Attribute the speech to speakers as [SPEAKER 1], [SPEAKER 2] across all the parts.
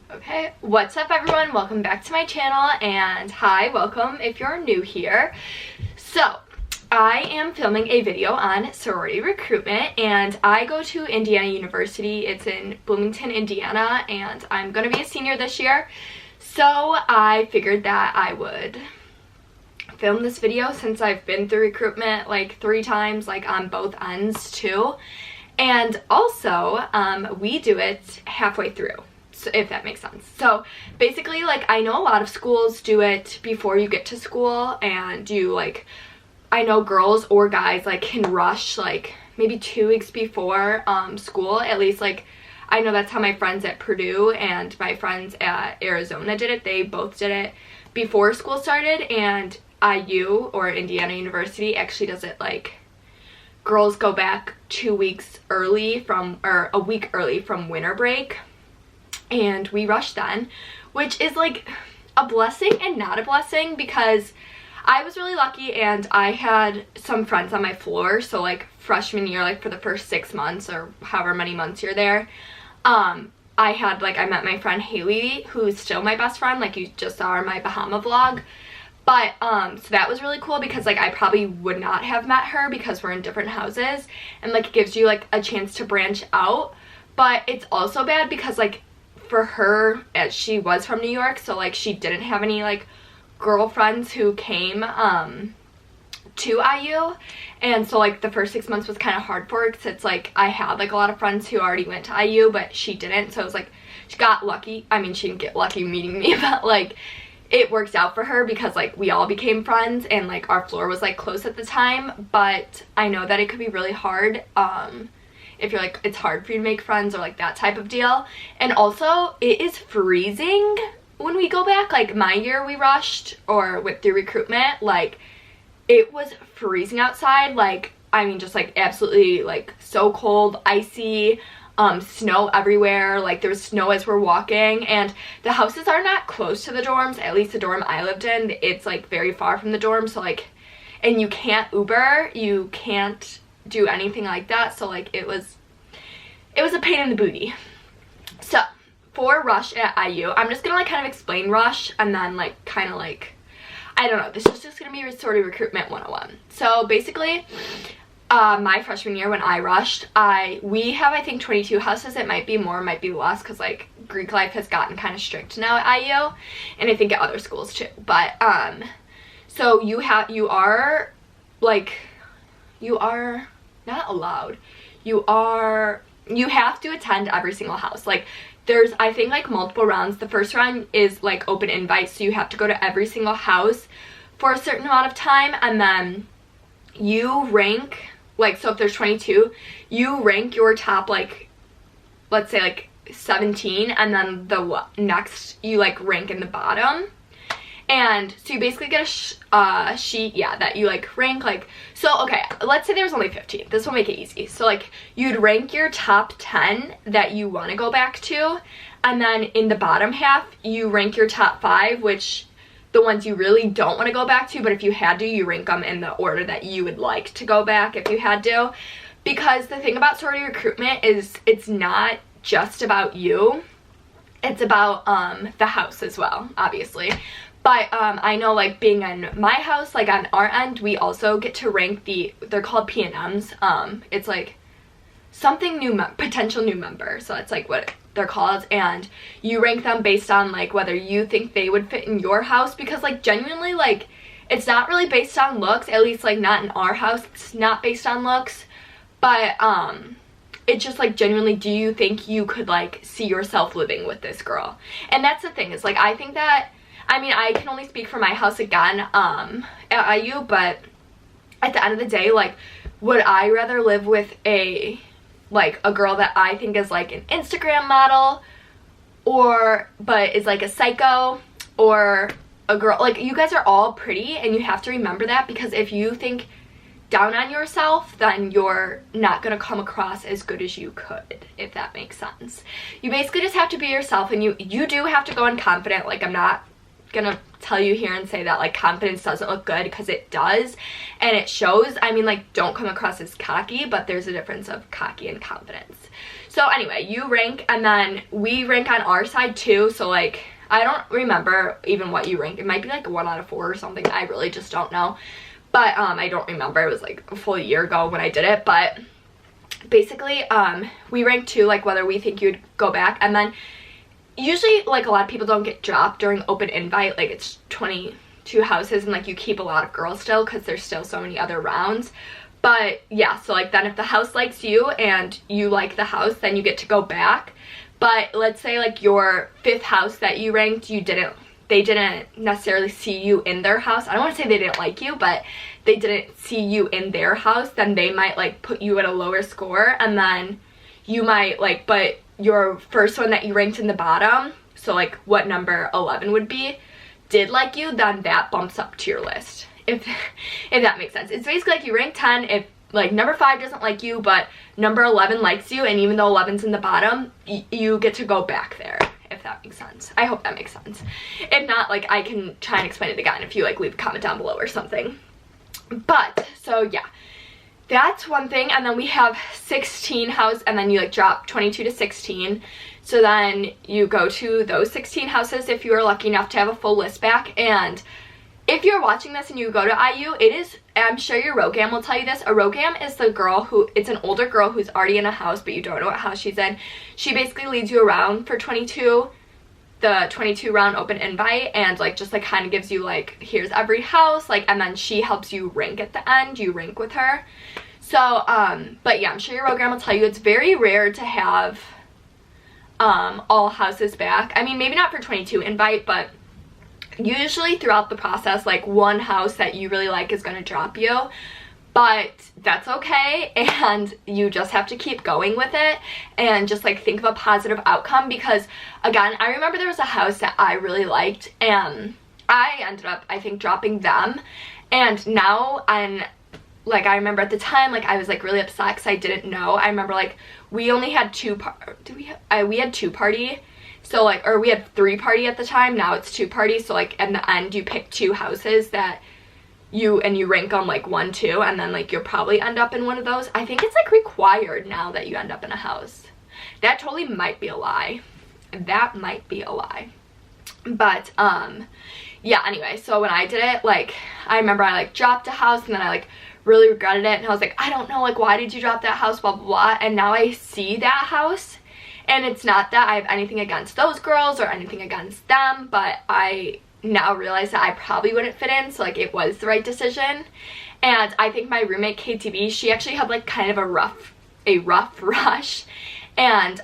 [SPEAKER 1] Okay, what's up everyone? Welcome back to my channel, and hi, welcome if you're new here. So, I am filming a video on sorority recruitment, and I go to Indiana University. It's in Bloomington, Indiana, and I'm gonna be a senior this year. So I figured that I would film this video since I've been through recruitment like 3 times, like on both ends too. And also, we do it halfway through, so if that makes sense. So basically, like, I know a lot of schools do it before you get to school, and you, like, I know girls or guys, like, can rush, like, maybe 2 weeks before school. At least, like, I know that's how my friends at Purdue and my friends at Arizona did it. They both did it before school started, and IU, or Indiana University, actually does it, like, girls go back 2 weeks early from, or a week early from winter break, and we rush then, which is like a blessing and not a blessing, because I was really lucky and I had some friends on my floor. So like freshman year, like for the first 6 months or however many months you're there, I met my friend Haley, who's still my best friend, like you just saw in my Bahama vlog. But so that was really cool, because like I probably would not have met her because we're in different houses, and like it gives you like a chance to branch out. But it's also bad because like for her, as she was from New York, so like she didn't have any like girlfriends who came to IU, and so like the first 6 months was kind of hard for her, because it's like I had like a lot of friends who already went to IU but she didn't. So it was like she got lucky. I mean, she didn't get lucky meeting me, but like it worked out for her because like we all became friends, and like our floor was like close at the time. But I know that it could be really hard if you're like, it's hard for you to make friends or like that type of deal. And also it is freezing when we go back. Like my year we rushed or went through recruitment, like it was freezing outside. Like, I mean, just like absolutely like so cold, icy, snow everywhere. Like there was snow as we're walking, and the houses are not close to the dorms. At least the dorm I lived in, it's like very far from the dorm. So like, and you can't Uber, you can't do anything like that. So like it was a pain in the booty. So for rush at IU, I'm just gonna like kind of explain rush, and then like kind of like, I don't know, this is just gonna be sorority recruitment 101. So basically, my freshman year when I rushed, we have I think 22 houses. It might be more, might be less, because like Greek life has gotten kind of strict now at IU, and I think at other schools too. But so you are not allowed, you have to attend every single house. Like there's, I think, like multiple rounds. The first round is like open invite, so you have to go to every single house for a certain amount of time, and then you rank, like, so if there's 22, you rank your top, like, let's say like 17, and then the next you like rank in the bottom. And so you basically get a sheet, yeah, that you like rank, like, so okay, let's say there's only 15. This will make it easy. So like you'd rank your top 10 that you want to go back to, and then in the bottom half you rank your top 5, which the ones you really don't want to go back to, but if you had to, you rank them in the order that you would like to go back if you had to. Because the thing about sorority recruitment is it's not just about you, it's about the house as well, obviously. But I know, like, being in my house, like on our end, we also get to rank they're called P&Ms. It's like something new, potential new member. So that's like what they're called, and you rank them based on like whether you think they would fit in your house. Because like genuinely, like, it's not really based on looks, at least like not in our house. It's not based on looks, but it's just like genuinely, do you think you could like see yourself living with this girl? And that's the thing, is like I think that, I mean, I can only speak for my house again at IU, but at the end of the day, like, would I rather live with a girl that I think is like an Instagram model, but is like a psycho, or a girl, like, you guys are all pretty, and you have to remember that, because if you think down on yourself, then you're not gonna come across as good as you could, if that makes sense. You basically just have to be yourself, and you do have to go in confident. Like, I'm not gonna tell you here and say that like confidence doesn't look good, because it does, and it shows. I mean, like, don't come across as cocky, but there's a difference of cocky and confidence. So anyway, you rank, and then we rank on our side too. So like, I don't remember even what you rank. It might be like a 1 out of 4 or something. I really just don't know. But I don't remember. It was like a full year ago when I did it. But basically, we rank too, like whether we think you'd go back. And then usually, like, a lot of people don't get dropped during open invite. Like, it's 22 houses, and like you keep a lot of girls still because there's still so many other rounds. But yeah, so like then if the house likes you and you like the house, then you get to go back. But let's say like your 5th house that you ranked, they didn't necessarily see you in their house. I don't want to say they didn't like you, but they didn't see you in their house. Then they might like put you at a lower score, and then you might like, but your first one that you ranked in the bottom, so like what number 11 would be, did like you, then that bumps up to your list. If that makes sense. It's basically like you rank 10 if like number 5 doesn't like you, but number 11 likes you, and even though 11's in the bottom, you get to go back there, if that makes sense. I hope that makes sense. If not, like, I can try and explain it again if you like leave a comment down below or something. But so yeah, that's one thing. And then we have 16 house, and then you like drop 22 to 16. So then you go to those 16 houses if you are lucky enough to have a full list back. And if you're watching this and you go to IU, it is, I'm sure your ROGAM will tell you this, a ROGAM is the girl who, it's an older girl who's already in a house, but you don't know what house she's in. She basically leads you around for the 22 round open invite, and like just like kind of gives you like, here's every house, like, and then she helps you rank at the end. You rank with her. So but yeah, I'm sure your ROGAM will tell you it's very rare to have all houses back. I mean, maybe not for 22 invite, but usually throughout the process, like one house that you really like is going to drop you. But that's okay, and you just have to keep going with it and just like think of a positive outcome. Because again, I remember there was a house that I really liked, and I ended up, I think, dropping them. And now I'm like, I remember at the time, like, I was like really upset because I didn't know. I remember like we only had we had 2 party. So like, or we had 3 party at the time. Now it's 2 party. So like in the end, you pick 2 houses that you rank them like 1, 2, and then like you'll probably end up in one of those. I think it's like required now that you end up in a house. That totally might be a lie. That might be a lie. But yeah, anyway, so when I did it, like, I remember I like dropped a house, and then I like really regretted it, and I was like, I don't know, like, why did you drop that house, blah blah blah. And now I see that house, and it's not that I have anything against those girls or anything against them, but I now realize that I probably wouldn't fit in, so like it was the right decision. And I think my roommate KTV, she actually had like kind of a rough rush, and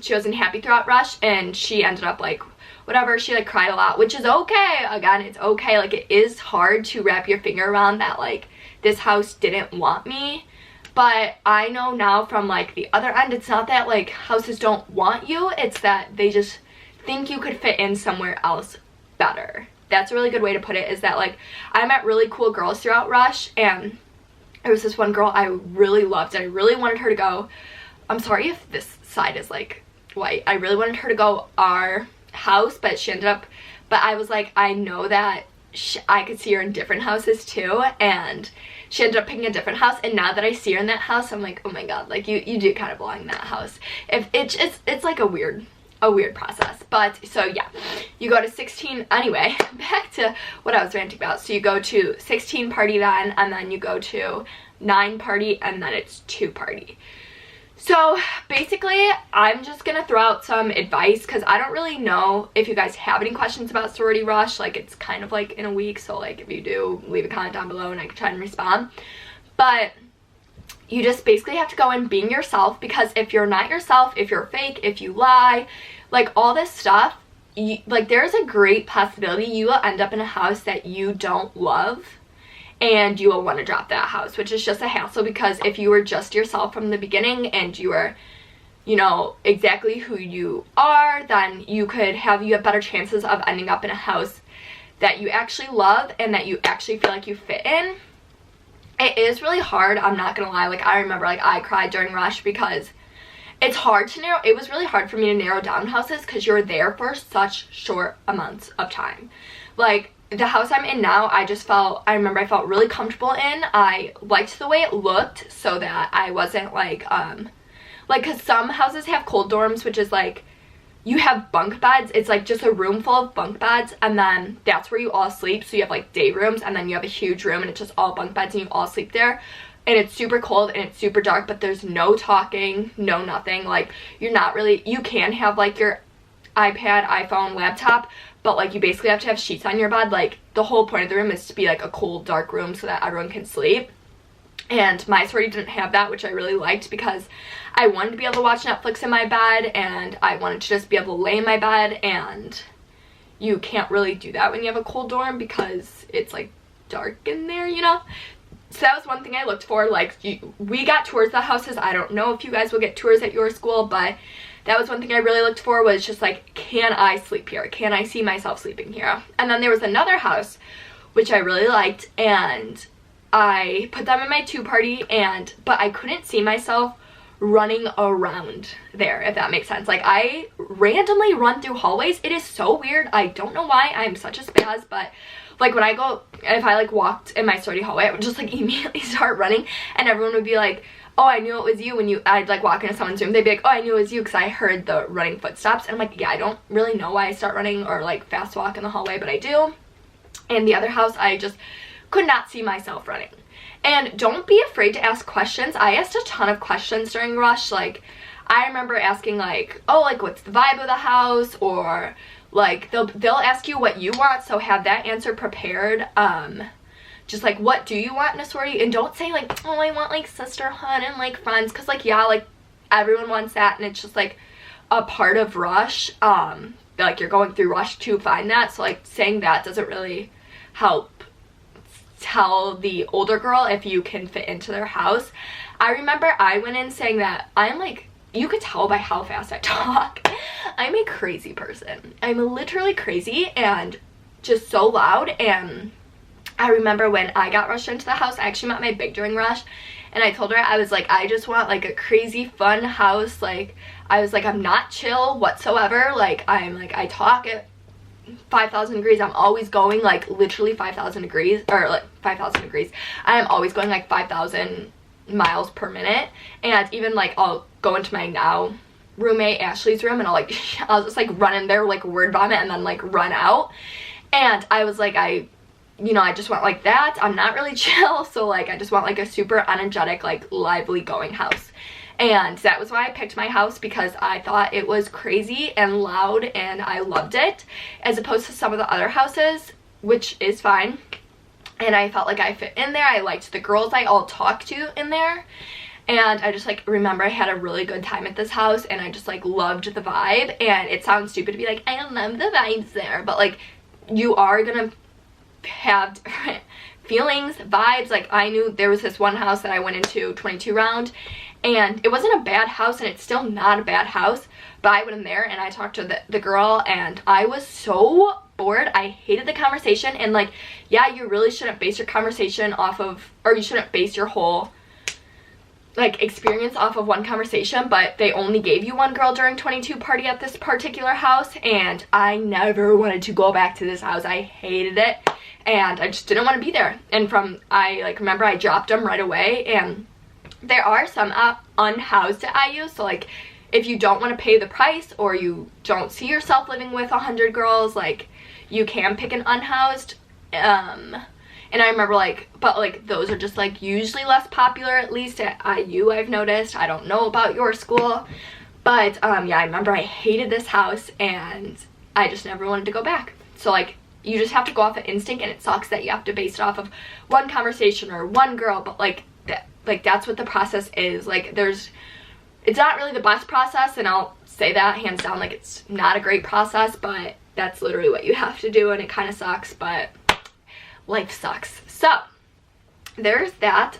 [SPEAKER 1] she wasn't happy throughout rush, and she ended up like whatever, she like cried a lot, which is okay. Again, it's okay. Like, it is hard to wrap your finger around that like this house didn't want me. But I know now from like the other end, it's not that like houses don't want you, it's that they just think you could fit in somewhere else better. That's a really good way to put it, is that like I met really cool girls throughout rush, and there was this one girl I really loved, and I really wanted her to go, I'm sorry if this side is like white, I really wanted her to go our house, but she ended up, but I was like, I know that I could see her in different houses too, and she ended up picking a different house. And now that I see her in that house, I'm like, oh my god, like you do kind of belong in that house. If it's like a weird process. But so yeah, you go to 16 anyway. Back to what I was ranting about. So you go to 16 party then, and then you go to 9 party, and then it's 2 party. So basically, I'm just gonna throw out some advice because I don't really know if you guys have any questions about sorority rush. Like, it's kind of like in a week, so like if you do, leave a comment down below and I can try and respond. But you just basically have to go in being yourself, because if you're not yourself, if you're fake, if you lie, like all this stuff, like there's a great possibility you will end up in a house that you don't love, and you will want to drop that house, which is just a hassle. Because if you were just yourself from the beginning and you were, you know, exactly who you are, then you have better chances of ending up in a house that you actually love and that you actually feel like you fit in. It is really hard, I'm not gonna lie. Like, I remember like I cried during rush because it's hard to narrow, it was really hard for me to narrow down houses because you're there for such short amounts of time. Like, the house I'm in now, I remember I felt really comfortable in. I liked the way it looked, so that I wasn't like like, because some houses have cold dorms, which is like you have bunk beds. It's like just a room full of bunk beds, and then that's where you all sleep. So you have like day rooms, and then you have a huge room, and it's just all bunk beds, and you all sleep there. And it's super cold and it's super dark, but there's no talking, no nothing. Like, you're not really, you can have like your iPad, iPhone, laptop, but like you basically have to have sheets on your bed. Like, the whole point of the room is to be like a cool dark room so that everyone can sleep. And my sorority didn't have that, which I really liked, because I wanted to be able to watch Netflix in my bed, and I wanted to just be able to lay in my bed, and you can't really do that when you have a cold dorm because it's like dark in there, you know? So that was one thing I looked for. Like, we got tours of the houses. I don't know if you guys will get tours at your school, but that was one thing I really looked for, was just like, can I sleep here? Can I see myself sleeping here? And then there was another house which I really liked, and I put them in my 2-party, but I couldn't see myself running around there, if that makes sense. Like, I randomly run through hallways. It is so weird. I don't know why I'm such a spaz, but like, when I go, if I like walked in my sorority hallway, I would just like immediately start running, and everyone would be like, oh, I knew it was you. When I'd like walk into someone's room, they'd be like, oh, I knew it was you, because I heard the running footsteps. And I'm like, yeah, I don't really know why I start running or like fast walk in the hallway, but I do. And the other house, I just could not see myself running. And don't be afraid to ask questions. I asked a ton of questions during rush. Like, I remember asking like, oh, like, what's the vibe of the house? Or like, they'll ask you what you want, so have that answer prepared. Just like, what do you want in a sorority? And don't say like, oh, I want like sisterhood and like friends, because like, yeah, like everyone wants that, and it's just like a part of rush. Like, you're going through rush to find that, so like saying that doesn't really help tell the older girl if you can fit into their house. I remember I went in saying that I'm like, you could tell by how fast I talk, I'm a crazy person. I'm literally crazy and just so loud. And I remember when I got rushed into the house, I actually met my big during rush, and I told her, I was like, I just want like a crazy fun house. Like, I was like, I'm not chill whatsoever. Like, I talk at 5,000 degrees. I'm always going like literally 5,000 degrees, or like 5,000 degrees. I am always going like 5,000 miles per minute. And even like, I'll go into my now roommate Ashley's room, and I'll just like run in there, like word vomit, and then like run out. And I was like, I just want like that. I'm not really chill, so like I just want like a super energetic, like lively going house. And that was why I picked my house, because I thought it was crazy and loud and I loved it, as opposed to some of the other houses, which is fine. And I felt like I fit in there. I liked the girls I all talked to in there. And I just like remember I had a really good time at this house, and I just like loved the vibe. And it sounds stupid to be like, I love the vibes there, but like, you are gonna have different feelings, vibes. Like, I knew there was this one house that I went into 22 round, and it wasn't a bad house, and it's still not a bad house, but I went in there and I talked to the girl, and I was so bored. I hated the conversation. And like, yeah, you really shouldn't base your conversation off of, or you shouldn't base your whole like experience off of one conversation, but they only gave you one girl during 22 party at this particular house, and I never wanted to go back to this house. I hated it, and I just didn't want to be there. And I like remember I dropped them right away. And there are some unhoused at IU, so like, if you don't want to pay the price, or you don't see yourself living with 100 girls, like, you can pick an unhoused. And I remember like, but like, those are just like usually less popular, at least at IU, I've noticed. I don't know about your school, but yeah, I remember I hated this house, and I just never wanted to go back. So like, you just have to go off of instinct, and it sucks that you have to base it off of one conversation or one girl, but like, that's what the process is. Like, it's not really the best process, and I'll say that hands down, like, it's not a great process, but that's literally what you have to do, and it kind of sucks, but life sucks. So there's that.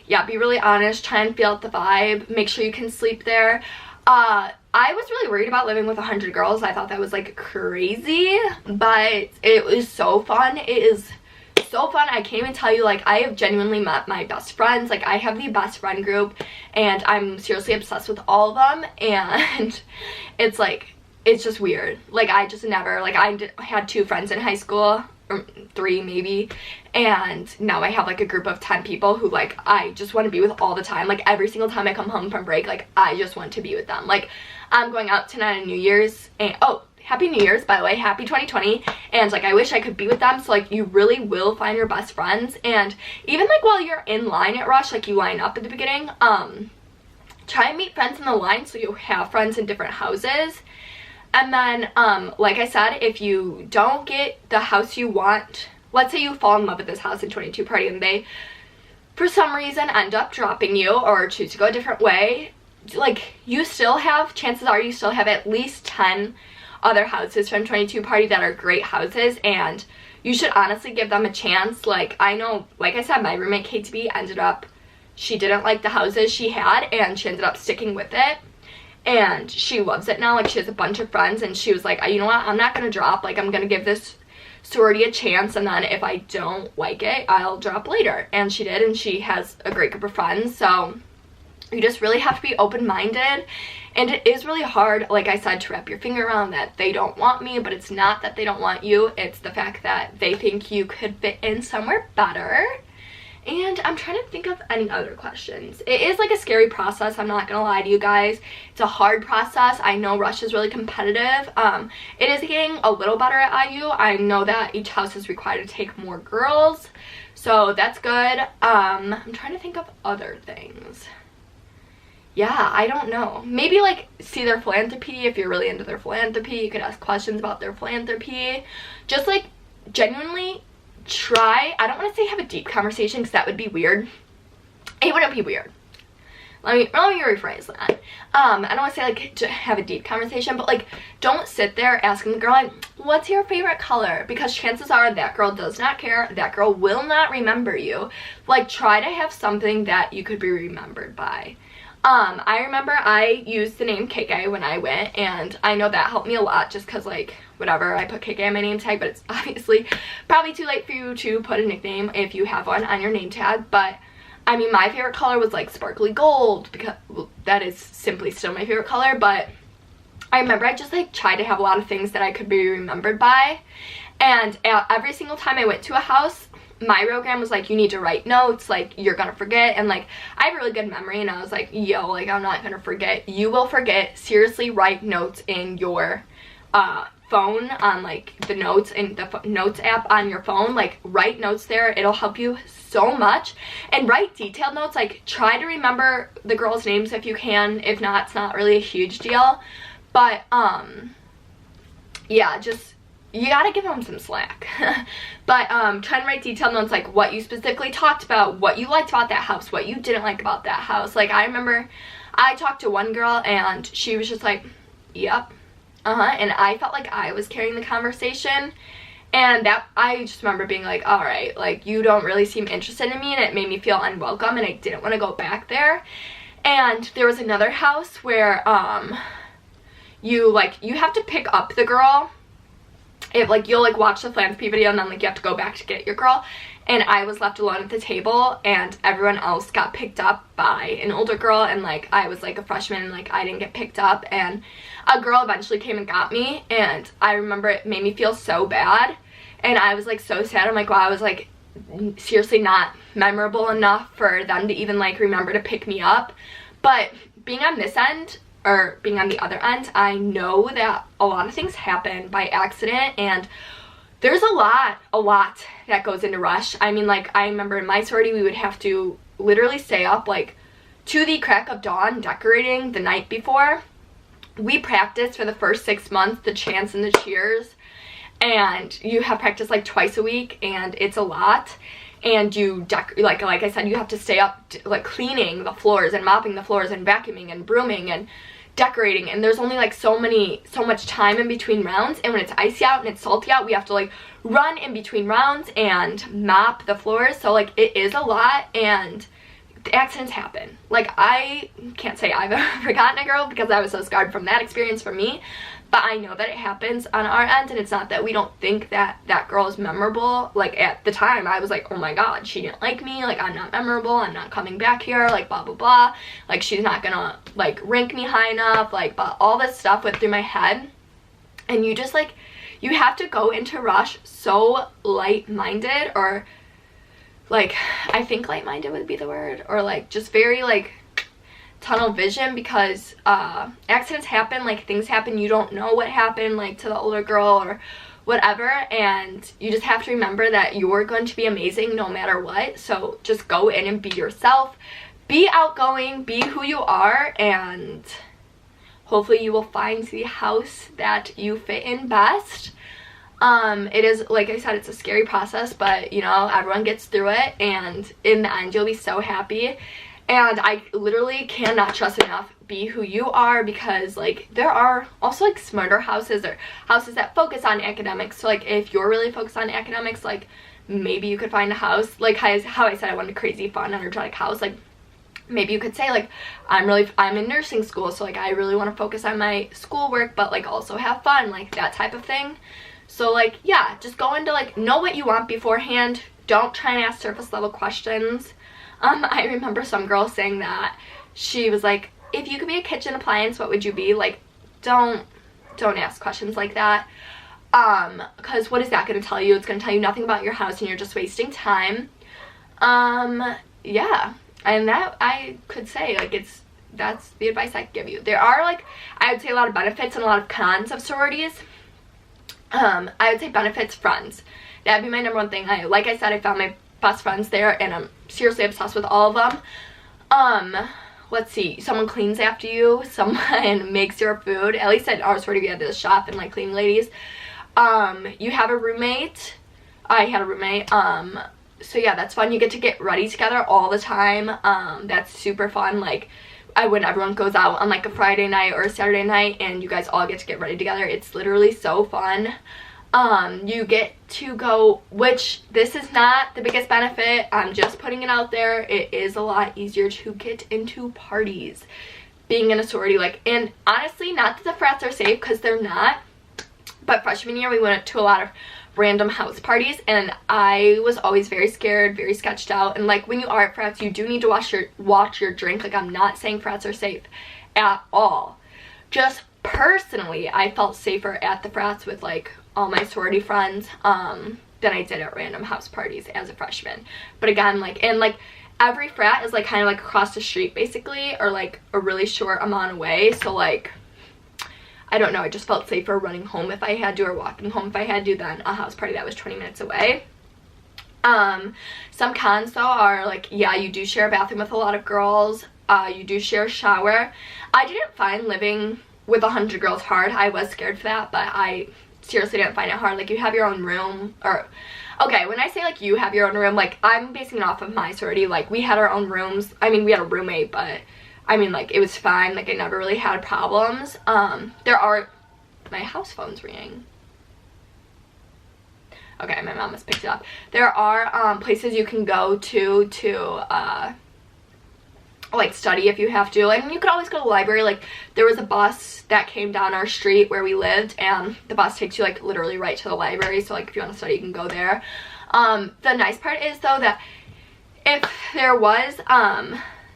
[SPEAKER 1] Yeah, be really honest, try and feel out the vibe, make sure you can sleep there. I was really worried about living with 100 girls. I thought that was like crazy, but it was so fun. It is so fun. I can't even tell you, like, I have genuinely met my best friends. Like, I have the best friend group, and I'm seriously obsessed with all of them. And it's like, it's just weird. Like, I just never, like, I had 2 friends in high school, or 3 maybe, and now I have like a group of 10 people who like I just want to be with all the time. Like every single time I come home from break, like I just want to be with them. Like I'm going out tonight on New Year's, and oh, Happy New Year's, by the way, happy 2020, and like I wish I could be with them. So like you really will find your best friends, and even like while you're in line at Rush, like you line up at the beginning, try and meet friends in the line so you have friends in different houses. And then like I said, if you don't get the house you want, let's say you fall in love with this house in 22 Party and they for some reason end up dropping you or choose to go a different way, like you still have, chances are you still have at least 10 other houses from 22 Party that are great houses, and you should honestly give them a chance. Like I know, like I said, my roommate KTB ended up, she didn't like the houses she had and she ended up sticking with it, and she loves it now. Like she has a bunch of friends, and she was like, you know what, I'm not gonna drop, like I'm gonna give this sorority a chance, and then if I don't like it, I'll drop later. And she did, and she has a great group of friends. So you just really have to be open-minded, and it is really hard, like I said, to wrap your finger around that they don't want me, but it's not that they don't want you, it's the fact that they think you could fit in somewhere better. And I'm trying to think of any other questions. It is like a scary process, I'm not gonna lie to you guys. It's a hard process. I know Rush is really competitive. It is getting a little better at IU. I know that each house is required to take more girls, so that's good. I'm trying to think of other things. Yeah, I don't know. Maybe like see their philanthropy. If you're really into their philanthropy, you could ask questions about their philanthropy. Just like genuinely try, I don't want to say have a deep conversation because that would be weird. It wouldn't be weird. Let me rephrase that. I don't want to say like to have a deep conversation, but like don't sit there asking the girl like, what's your favorite color? Because chances are that girl does not care. That girl will not remember you. Like try to have something that you could be remembered by. I remember I used the name KK when I went, and I know that helped me a lot just because, like, whatever, I put KK on my name tag, but it's obviously probably too late for you to put a nickname if you have one on your name tag. But, I mean, my favorite color was, like, sparkly gold, because well, that is simply still my favorite color, but I remember I just, like, tried to have a lot of things that I could be remembered by, and every single time I went to a house, my program was like, you need to write notes, like you're gonna forget. And like I have a really good memory, and I was like, yo, like I'm not gonna forget. You will forget. Seriously, write notes in your phone, on like the notes in the notes app on your phone. Like write notes there, it'll help you so much. And write detailed notes. Like try to remember the girls' names if you can. If not, it's not really a huge deal, but yeah, just you gotta give them some slack. But try to write detailed notes, like what you specifically talked about, what you liked about that house, what you didn't like about that house. Like I remember I talked to one girl and she was just like, yep, and I felt like I was carrying the conversation, and that I just remember being like, all right, like you don't really seem interested in me, and it made me feel unwelcome, and I didn't want to go back there. And there was another house where you have to pick up the girl. If like you'll like watch the philanthropy video, and then like you have to go back to get your girl, and I was left alone at the table, and everyone else got picked up by an older girl, and like I was like a freshman, and like I didn't get picked up, and a girl eventually came and got me, and I remember it made me feel so bad, and I was like so sad. I'm like, wow, I was like seriously not memorable enough for them to even like remember to pick me up. But being on this end, or being on the other end, I know that a lot of things happen by accident, and there's a lot that goes into Rush. I mean, like I remember in my sorority we would have to literally stay up like to the crack of dawn decorating the night before. We practiced for the first 6 months the chants and the cheers, and you have practice like twice a week, and it's a lot. And you like I said, you have to stay up like cleaning the floors and mopping the floors and vacuuming and brooming and decorating, and there's only like so much time in between rounds, and when it's icy out and it's salty out, we have to like run in between rounds and mop the floors. So like it is a lot, and accidents happen. Like I can't say I've ever forgotten a girl because I was so scarred from that experience for me, but I know that it happens on our end, and it's not that we don't think that that girl is memorable. Like at the time I was like, oh my god, she didn't like me, like I'm not memorable, I'm not coming back here, like blah blah blah, like she's not gonna like rank me high enough, like but all this stuff went through my head. And you just like you have to go into rush so light-minded, or like, I think light-minded would be the word, or like just very like tunnel vision, because accidents happen, like things happen, you don't know what happened like to the older girl or whatever, and you just have to remember that you're going to be amazing no matter what. So just go in and be yourself, be outgoing, be who you are, and hopefully you will find the house that you fit in best. It is, like I said, it's a scary process, but you know, everyone gets through it, and in the end you'll be so happy. And I literally cannot stress enough, be who you are, because like there are also like smarter houses, or houses that focus on academics. So like if you're really focused on academics, like maybe you could find a house like how I said I want a crazy fun energetic house. Like maybe you could say like I'm in nursing school, so like I really want to focus on my schoolwork but like also have fun, like that type of thing. So like yeah, just go into like, know what you want beforehand. Don't try and ask surface level questions. I remember some girl saying that she was like, if you could be a kitchen appliance, what would you be? Like, don't ask questions like that, because what is that going to tell you? It's going to tell you nothing about your house, and you're just wasting time. Yeah, and that I could say like that's the advice I could give you. There are like, I would say, a lot of benefits and a lot of cons of sororities. I would say benefits, friends. That'd be my number one thing. Like I said, I found my best friends there, and I'm seriously obsessed with all of them. Let's see, someone cleans after you, someone makes your food. At least at our sorority we had to shop and like clean ladies. You have a roommate. I had a roommate. So yeah, that's fun. You get to get ready together all the time. That's super fun. Like when everyone goes out on like a Friday night or a Saturday night and you guys all get to get ready together, it's literally so fun. You get to go, which this is not the biggest benefit, I'm just putting it out there, it is a lot easier to get into parties being in a sorority. Like, and honestly, not that the frats are safe, because they're not, but freshman year we went to a lot of random house parties, and I was always very scared, very sketched out. And like when you are at frats, you do need to watch your drink. Like, I'm not saying frats are safe at all, just personally I felt safer at the frats with like all my sorority friends than I did at random house parties as a freshman. But again, like, and like every frat is like kind of like across the street basically, or like a really short amount away. So like, I don't know, I just felt safer running home if I had to, or walking home if I had to, than a house party that was 20 minutes away. Some cons though are like, yeah, you do share a bathroom with a lot of girls. You do share a shower. I didn't find living with 100 girls hard. I was scared for that, but I seriously didn't find it hard. Like, you have your own room, or okay, when I say like you have your own room, like I'm basing it off of my sorority. Like, we had our own rooms. I mean, we had a roommate, but I mean, like, it was fine. Like, I never really had problems. There are, my house phone's ringing. Okay, my mom has picked it up. There are places you can go to like study if you have to. And you could always go to the library. Like, there was a bus that came down our street where we lived, and the bus takes you like literally right to the library. So like, if you want to study, you can go there. The nice part is though that if there was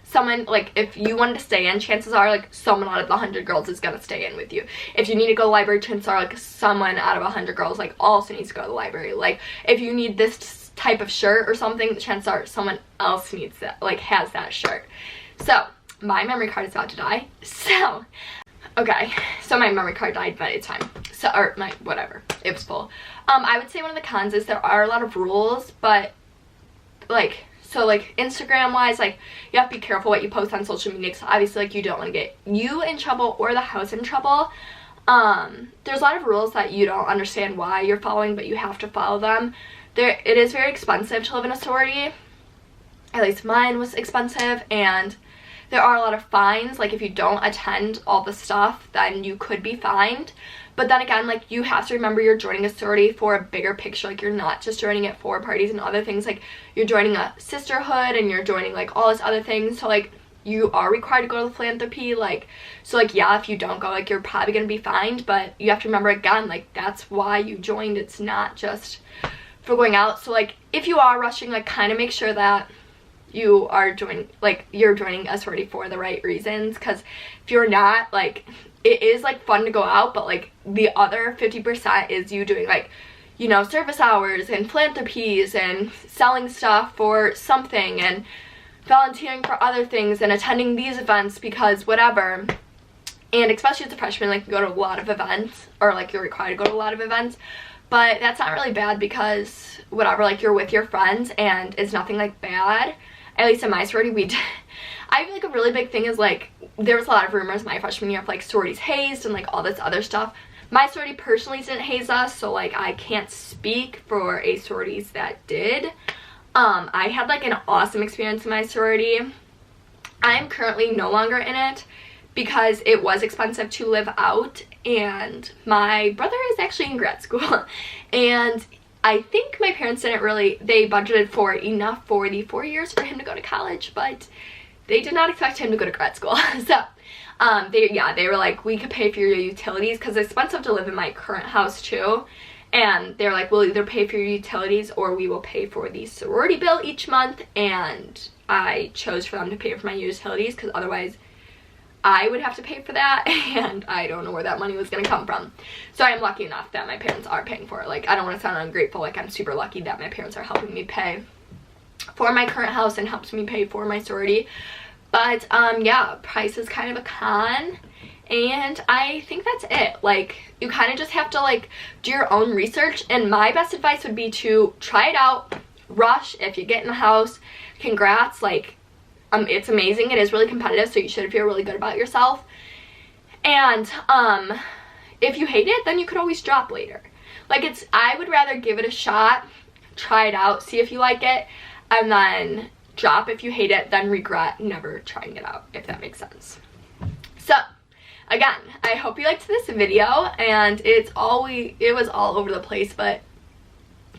[SPEAKER 1] someone, like if you wanted to stay in, chances are like someone out of the 100 girls is gonna stay in with you. If you need to go to the library, chances are like someone out of 100 girls like also needs to go to the library. Like, if you need this type of shirt or something, chances are someone else needs that, like has that shirt. So my memory card is about to die. So okay, so my memory card died, but it's fine. So, or my whatever, it was full. I would say one of the cons is there are a lot of rules, but like, so like Instagram wise, like you have to be careful what you post on social media, because obviously like you don't want to get you in trouble or the house in trouble. There's a lot of rules that you don't understand why you're following, but you have to follow them. It is very expensive to live in a sorority. At least mine was expensive, and there are a lot of fines. Like, if you don't attend all the stuff, then you could be fined. But then again, like, you have to remember you're joining a sorority for a bigger picture. Like, you're not just joining it for parties and other things. Like, you're joining a sisterhood, and you're joining like all this other things. So like, you are required to go to the philanthropy. Like, so like, yeah, if you don't go, like, you're probably gonna be fined. But you have to remember, again, like, that's why you joined. It's not just for going out. So like, if you are rushing, like, kind of make sure that you're joining a sorority for the right reasons, because if you're not, like, it is like fun to go out, but like the other 50% is you doing like, you know, service hours and philanthropies and selling stuff for something and volunteering for other things and attending these events because whatever. And especially as a freshman, like, you go to a lot of events, or like you're required to go to a lot of events, but that's not really bad because whatever, like, you're with your friends and it's nothing like bad. At least in my sorority, we did. I feel like a really big thing is, like, there was a lot of rumors my freshman year of like sororities hazed and like all this other stuff. My sorority personally didn't haze us, so like I can't speak for a sororities that did. I had like an awesome experience in my sorority. I'm currently no longer in it because it was expensive to live out, and my brother is actually in grad school, and I think my parents didn't really, they budgeted for enough for the 4 years for him to go to college, but they did not expect him to go to grad school. So they were like, we could pay for your utilities, because it's expensive to live in my current house too, and they're like, we'll either pay for your utilities or we will pay for the sorority bill each month. And I chose for them to pay for my utilities because otherwise I would have to pay for that, and I don't know where that money was going to come from. So I am lucky enough that my parents are paying for it. Like, I don't want to sound ungrateful, like, I'm super lucky that my parents are helping me pay for my current house and helps me pay for my sorority. But yeah, price is kind of a con, and I think that's it. Like, you kind of just have to like do your own research, and my best advice would be to try it out. Rush if you get in the house. Congrats, like, it's amazing. It is really competitive, so you should feel really good about yourself. And if you hate it, then you could always drop later. Like, I would rather give it a shot, try it out, see if you like it, and then drop if you hate it, then regret never trying it out, if that makes sense. So again, I hope you liked this video, and it was all over the place, but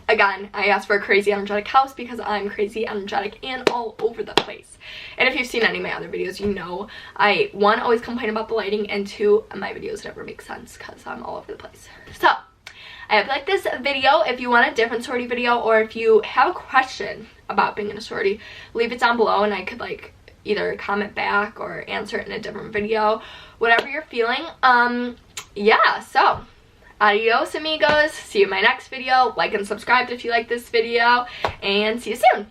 [SPEAKER 1] again, I asked for a crazy energetic house because I'm crazy energetic and all over the place. And if you've seen any of my other videos, you know I, one, always complain about the lighting, and two, my videos never make sense because I'm all over the place. So I hope you like this video. If you want a different sorority video, or if you have a question about being in a sorority, leave it down below and I could like either comment back or answer it in a different video, whatever you're feeling. Yeah, so adios amigos, see you in my next video. Like and subscribe if you like this video, and see you soon.